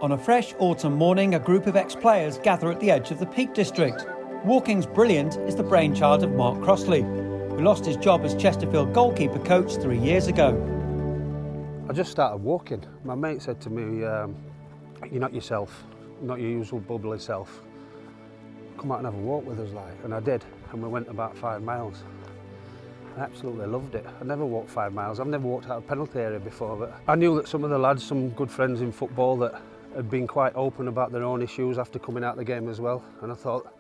On a fresh autumn morning, a group of ex-players gather at the edge of the Peak District. Walking's Brilliant is the brainchild of Mark Crossley, who lost his job as Chesterfield goalkeeper coach 3 years ago. I just started walking. My mate said to me, you're not yourself, not your usual bubbly self. Come out and have a walk with us, like. And I did, and we went about 5 miles. I absolutely loved it. I never walked 5 miles. I've never walked out of penalty area before, but I knew that some of the lads, some good friends in football, that had been quite open about their own issues after coming out of the game as well. And I thought,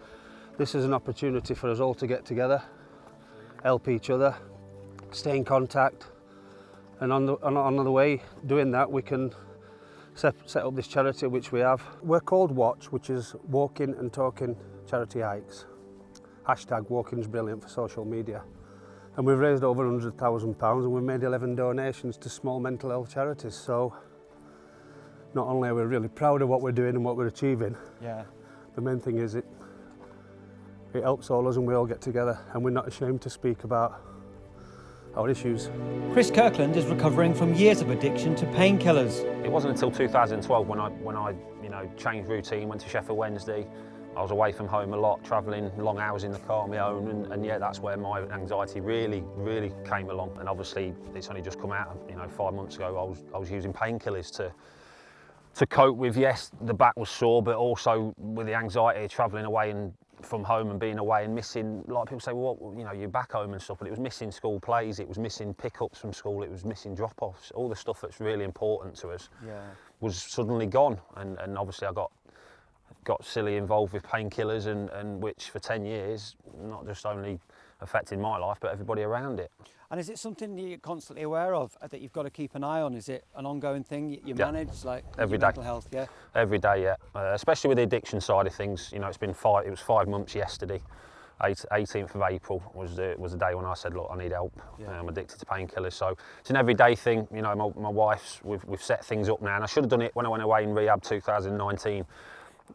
this is an opportunity for us all to get together, help each other, stay in contact, and on the way doing that, we can set up this charity, which we have. We're called Watch, which is Walking and Talking Charity Hikes. Hashtag Walking's Brilliant for social media. And we've raised over £100,000 and we've made 11 donations to small mental health charities. So not only are we really proud of what we're doing and what we're achieving, the main thing is it helps all us and we all get together and we're not ashamed to speak about our issues. Chris Kirkland is recovering from years of addiction to painkillers. It wasn't until 2012 when I changed routine, went to Sheffield Wednesday. I was away from home a lot, travelling long hours in the car on my own, and yeah, that's where my anxiety really came along. And obviously, it's only just come out. 5 months ago, I was using painkillers to cope with. Yes, the back was sore, but also with the anxiety of travelling away and from home and being away and missing. Like people say, well, you're back home and stuff, but it was missing school plays, it was missing pickups from school, it was missing drop-offs. All the stuff that's really important to us was suddenly gone, and obviously I got silly involved with painkillers and which for 10 years not just only affected my life but everybody around it. And is it something you're constantly aware of that you've got to keep an eye on? Is it an ongoing thing you manage, like every day? Mental health, Every day, yeah. Especially with the addiction side of things. It was 5 months yesterday. 18th of April was the day when I said, look, I need help. I'm addicted to painkillers. So it's an everyday thing. My wife's, we've set things up now, and I should have done it when I went away in rehab 2019.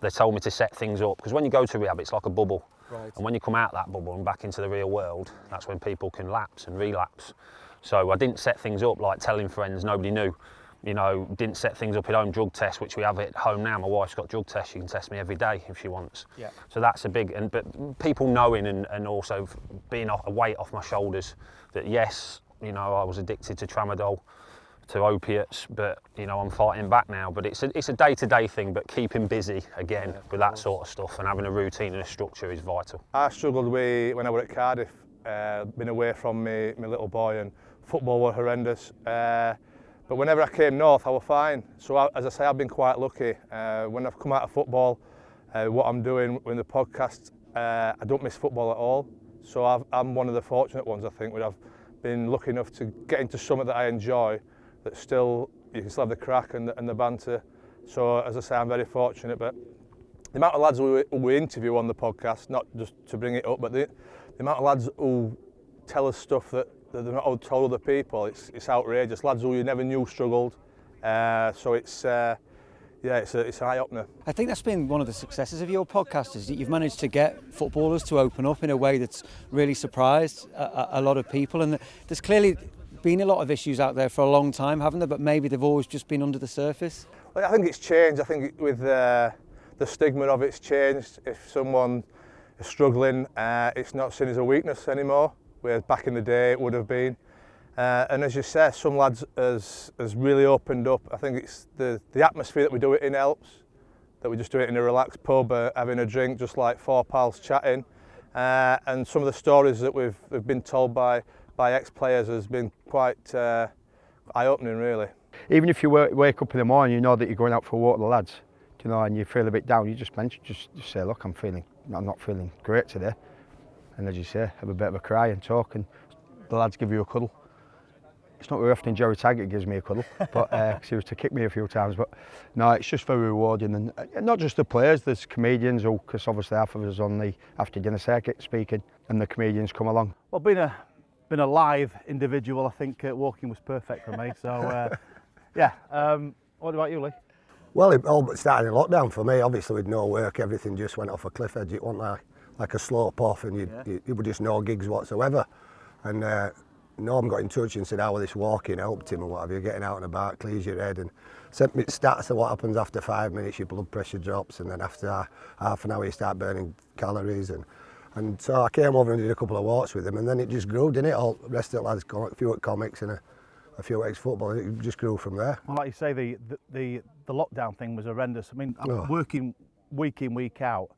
They told me to set things up, because when you go to rehab, it's like a bubble. Right. And when you come out that bubble and back into the real world, that's when people can lapse and relapse. So I didn't set things up like telling friends, nobody knew. Didn't set things up at home, drug tests, which we have at home now. My wife's got drug tests, she can test me every day if she wants. Yeah. So that's a big, but people knowing and also being a weight off my shoulders that yes, I was addicted to tramadol, to opiates, but I'm fighting back now. But it's a day-to-day thing, but keeping busy again with that sort of stuff and having a routine and a structure is vital. I struggled with when I was at Cardiff, been away from my little boy, and football was horrendous. But whenever I came north, I was fine. So as I say, I've been quite lucky. When I've come out of football, what I'm doing with the podcast, I don't miss football at all. So I'm one of the fortunate ones, I think, where I've been lucky enough to get into something that I enjoy, that you can still have the crack and the banter. So as I say, I'm very fortunate. But the amount of lads we interview on the podcast, not just to bring it up, but the amount of lads who tell us stuff that they're not told other people, it's outrageous. Lads who you never knew struggled. So it's an eye-opener. I think that's been one of the successes of your podcast, is that you've managed to get footballers to open up in a way that's really surprised a lot of people. And there's clearly been a lot of issues out there for a long time, haven't there? But maybe they've always just been under the surface. Well, I think it's changed. I think with the stigma of it's changed. If someone is struggling, it's not seen as a weakness anymore, whereas back in the day it would have been. And as you say, some lads has really opened up. I think it's the atmosphere that we do it in helps, that we just do it in a relaxed pub, having a drink, just like four pals chatting. And some of the stories that we've been told by ex-players has been quite eye-opening, really. Even if you wake up in the morning, you know that you're going out for a walk with the lads, and you feel a bit down, you just say, look, I'm not feeling great today. And as you say, have a bit of a cry and talk, and the lads give you a cuddle. It's not very often Jerry Taggart gives me a cuddle, but 'cause he was to kick me a few times. But no, it's just very rewarding, and not just the players. There's comedians, because obviously half of us on the after dinner circuit speaking, and the comedians come along. Well, being a live individual, I think walking was perfect for me. So what about you, Lee? Well, it all started in lockdown for me. Obviously, with no work, everything just went off a cliff edge. It wasn't like a slope off, and you were just no gigs whatsoever. And Norm got in touch and said how this walking helped him and what have you, getting out and about, clears your head. And sent me stats of what happens after 5 minutes. Your blood pressure drops, and then after half an hour you start burning calories. And so I came over and did a couple of walks with him, and then it just grew, didn't it? All the rest of the lads, a few at comics and a few ex-football. It just grew from there. Well, like you say, the lockdown thing was horrendous. I mean, I'm working week in, week out,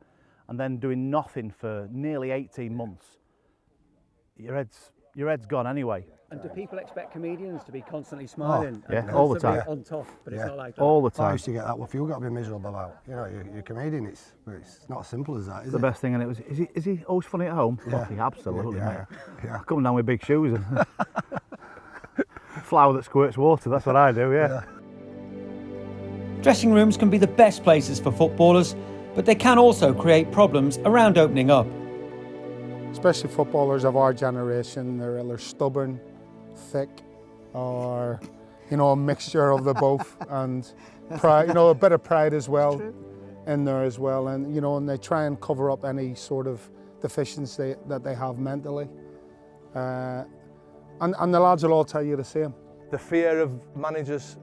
and then doing nothing for nearly 18 months. Your head's gone anyway. And do people expect comedians to be constantly smiling? yeah, and all the constantly time. on top, but it's not like that. All the I time. used to get that. What have you got to be miserable about? You know, you're a comedian. It's not as simple as that, is The it? best thing, and it was, is he always funny at home? Yeah. Oh, absolutely, Yeah, mate. yeah. I come down with big shoes and flower that squirts water. That's what I do. Yeah. Dressing rooms can be the best places for footballers, but they can also create problems around opening up. Especially footballers of our generation, they're either stubborn, thick, or a mixture of the both, and pride, a bit of pride as well in there as well, and and they try and cover up any sort of deficiency that they have mentally, and the lads will all tell you the same. The fear of managers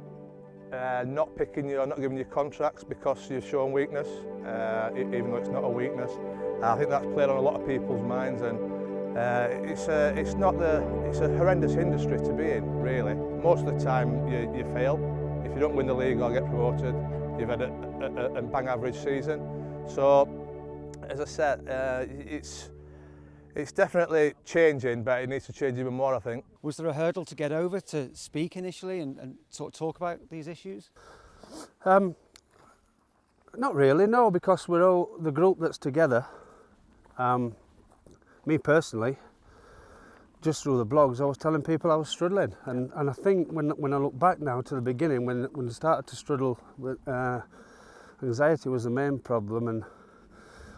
not picking you or not giving you contracts because you've shown weakness, even though it's not a weakness. I think that's played on a lot of people's minds, and it's a horrendous industry to be in, really. Most of the time you fail. If you don't win the league or get promoted, you've had a bang average season. So, as I said, it's definitely changing, but it needs to change even more, I think. Was there a hurdle to get over to speak initially and sort of talk about these issues? Not really, no, because we're all the group that's together. Me personally, just through the blogs, I was telling people I was struggling, and I think when I look back now to the beginning, when I started to struggle with anxiety was the main problem, and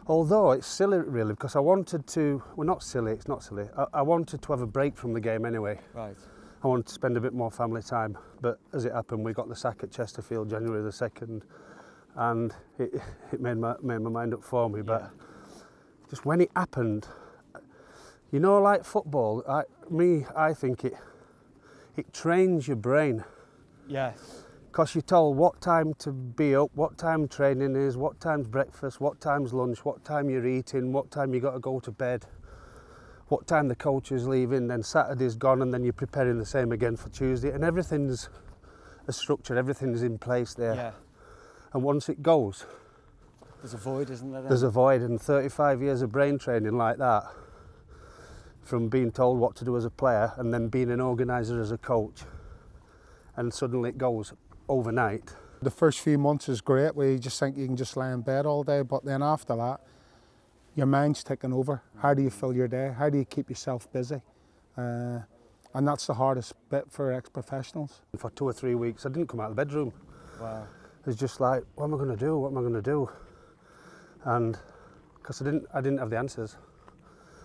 although it's silly really, because I wanted to, well not silly, it's not silly, I wanted to have a break from the game anyway. Right. I wanted to spend a bit more family time, but as it happened we got the sack at Chesterfield January the 2nd, and it made my mind up for me, but just when it happened, like football, I think it trains your brain. Yes. Because you're told what time to be up, what time training is, what time's breakfast, what time's lunch, what time you're eating, what time you got to go to bed, what time the coach is leaving, then Saturday's gone, and then you're preparing the same again for Tuesday, and everything's a structure, everything's in place there. Yeah. And once it goes, There's a void, isn't there? Then? there's a void, and 35 years of brain training like that, from being told what to do as a player and then being an organiser as a coach, and suddenly it goes overnight. The first few months is great, where you just think you can just lie in bed all day, but then after that, your mind's taking over. How do you fill your day? How do you keep yourself busy? And that's the hardest bit for ex-professionals. For 2 or 3 weeks, I didn't come out of the bedroom. Wow. It's just like, what am I going to do? What am I going to do? And because I didn't have the answers.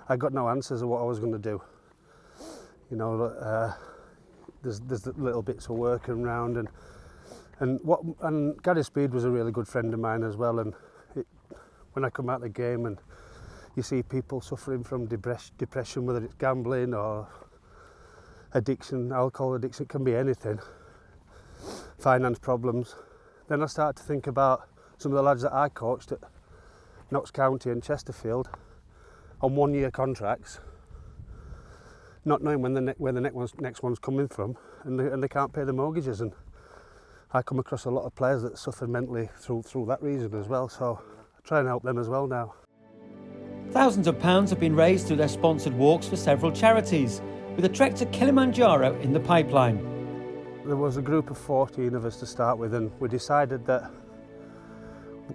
I got no answers of what I was going to do. There's little bits of working around, and Gary Speed was a really good friend of mine as well. And when I come out of the game and you see people suffering from depression, whether it's gambling or addiction, alcohol addiction, it can be anything, finance problems, then I start to think about some of the lads that I coached at Notts County and Chesterfield on 1-year contracts, not knowing where the next one's coming from, and they can't pay the mortgages. And I come across a lot of players that suffer mentally through that reason as well, so I try and help them as well now. Thousands of pounds have been raised through their sponsored walks for several charities, with a trek to Kilimanjaro in the pipeline. There was a group of 14 of us to start with, and we decided that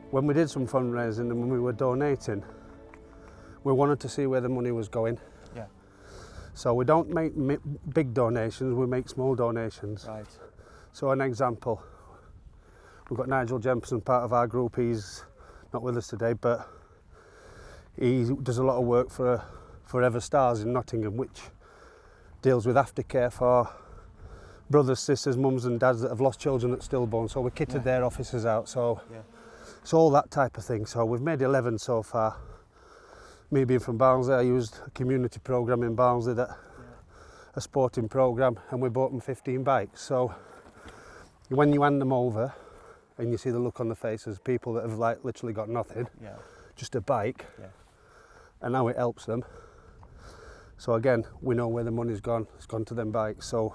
when we did some fundraising and when we were donating, we wanted to see where the money was going. Yeah. So we don't make big donations, we make small donations. Right. So an example, we've got Nigel Jempson, part of our group. He's not with us today, but he does a lot of work for Forever Stars in Nottingham, which deals with aftercare for brothers, sisters, mums and dads that have lost children at stillborn. So we kitted their offices out, so it's all that type of thing. So we've made 11 so far. Me being from Barnsley, I used a community programme in Barnsley, a sporting programme, and we bought them 15 bikes. So when you hand them over and you see the look on the faces of people that have like literally got nothing, Yeah. just a bike, Yeah. and how it helps them. So again, we know where the money's gone. It's gone to them bikes. So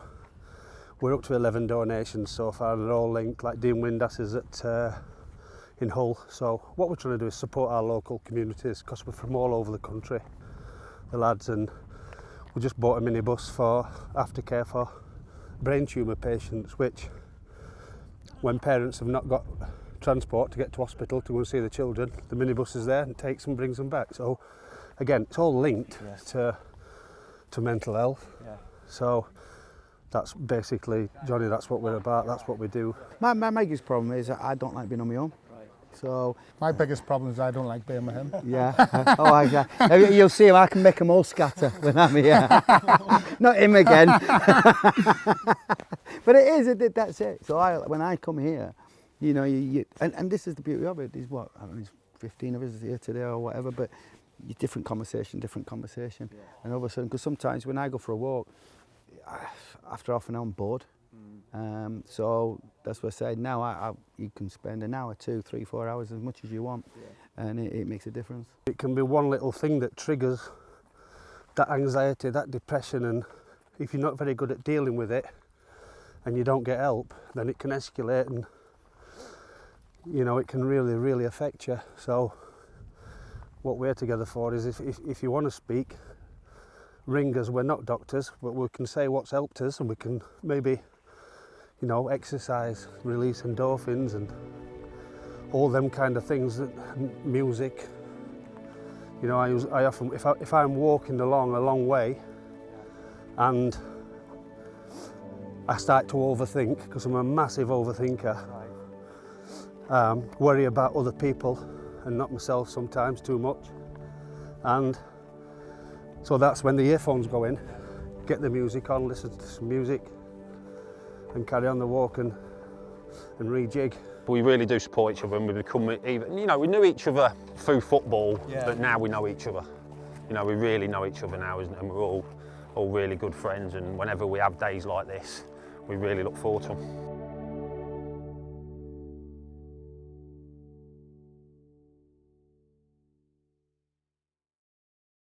we're up to 11 donations so far, and they're all linked, like Dean Windas's at in Hull. So what we're trying to do is support our local communities, because we're from all over the country, the lads, and we just bought a minibus for aftercare for brain tumour patients, which when parents have not got transport to get to hospital to go and see the children, the minibus is there and takes them, brings them back. So again, it's all linked to mental health. Yeah. So that's basically, Johnny, that's what we're about, that's what we do. My biggest problem is that I don't like being on my own. So My biggest problem is I don't like being with him. yeah, you'll see him. I can make them all scatter when I'm here. Not him again. But it is. That's it. So when I come here, you know, and this is the beauty of it. Is what I mean, there's 15 of us here today or whatever, but different conversation. Yeah. And all of a sudden, because sometimes when I go for a walk, after half an hour I'm bored. So that's what I say. Now you can spend an hour, 2, 3, 4 hours, as much as you want, and it makes a difference. It can be one little thing that triggers that anxiety, that depression, and if you're not very good at dealing with it and you don't get help, then it can escalate, and you know, it can really, really affect you. So what we're together for is if you want to speak, ring us. We're not doctors, but we can say what's helped us, and we can maybe, you know, exercise, release endorphins and all them kind of things, music. You know, I often, if I'm walking along a long way and I start to overthink, because I'm a massive overthinker, worry about other people and not myself sometimes too much. And so that's when the earphones go in, get the music on, listen to some music and carry on the walk and rejig. We really do support each other, and we become even, you know, we knew each other through football, but now we know each other. You know, we really know each other now, and we're all really good friends, and whenever we have days like this, we really look forward to them.